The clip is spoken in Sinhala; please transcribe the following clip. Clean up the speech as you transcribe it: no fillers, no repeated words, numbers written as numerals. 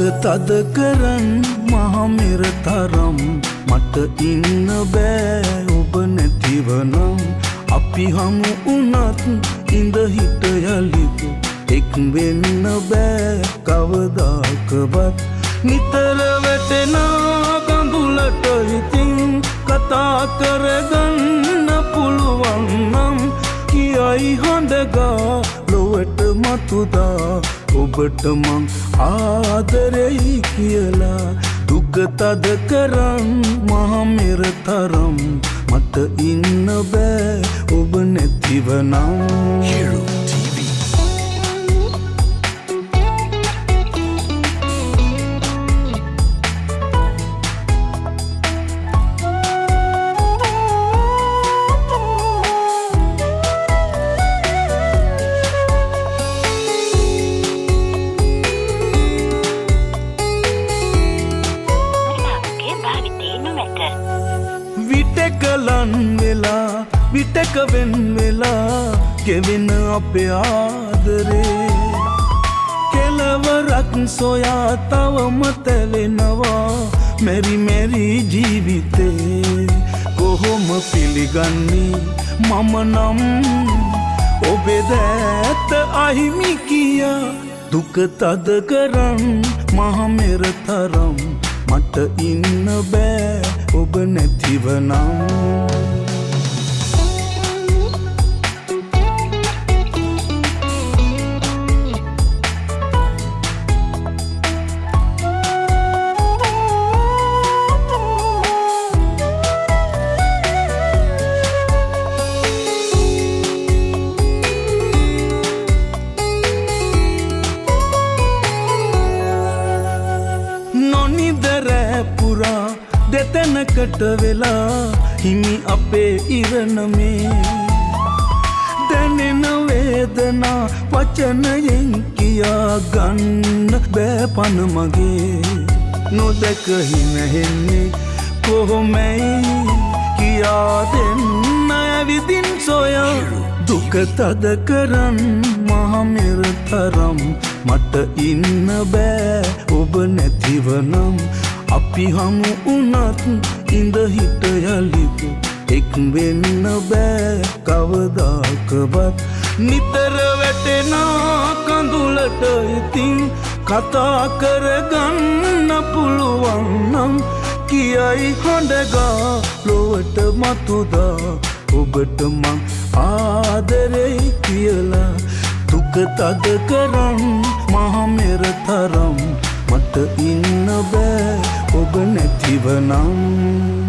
තද කරන් මහමෙර තරම් මට ඉන්න බෑ ඔබ නැතිවනම් අපි හමු උනත් ඉඳ හිට යලිත් එක් වෙන්න බෑ කවදාකවත් නිතර වැටෙන කඳුලට හිතින් කතා කරගන්න පුළුවන් නම් කියයි හඬගා ලොවට මතුදා ඔබට මං ආදරෙයි කියලා දුක තද කරන් මහමෙර තරම් මට ඉන්න බෑ ඔබ නැතිවනම් Hero TV. විටකලන් වෙලා විටක වෙන් වෙලා ගෙවෙන අපේ ආදරේ කෙලවරක් සොයා තවම තැවෙනවා මෙරි මෙරි ජීවිතේ කොහොම පිළිගන්නේ මම නම් ඔබේ දැත අහිමි කියා දුක තද කරන් මහමෙර තරම් මට ඉන්න බෑ ඔබ නැතිවනම් පුරා දෙතැනකට වෙලා හිමි අපේ ඉරණමේ දැනෙන වේදනා වචනයෙන් කියා ගන්න බෑ පන මගේ නොදැක හිනහෙන්නේ කොහොමයි කියා දෙන්න ඇවිදින් සොයා දුක තද කරන් මහමෙර තරම් මට ඉන්න බෑ ඔබ නැතිවනම් අපි හමු උනත් ඉඳ හිට යලිත් එක් වෙන්න බෑ කවදාකවත් නිතර වැටෙන කඳුලට ඉතින් කතා කරගන්න පුළුවන් නම් කියයි හඬගා ලොවට මතුදා ඔබට මං ආදරෙයි කියලා දුක තද කරන් මහමෙර තරම් මට ඉන්න බෑ ඔබ නැතිවනම්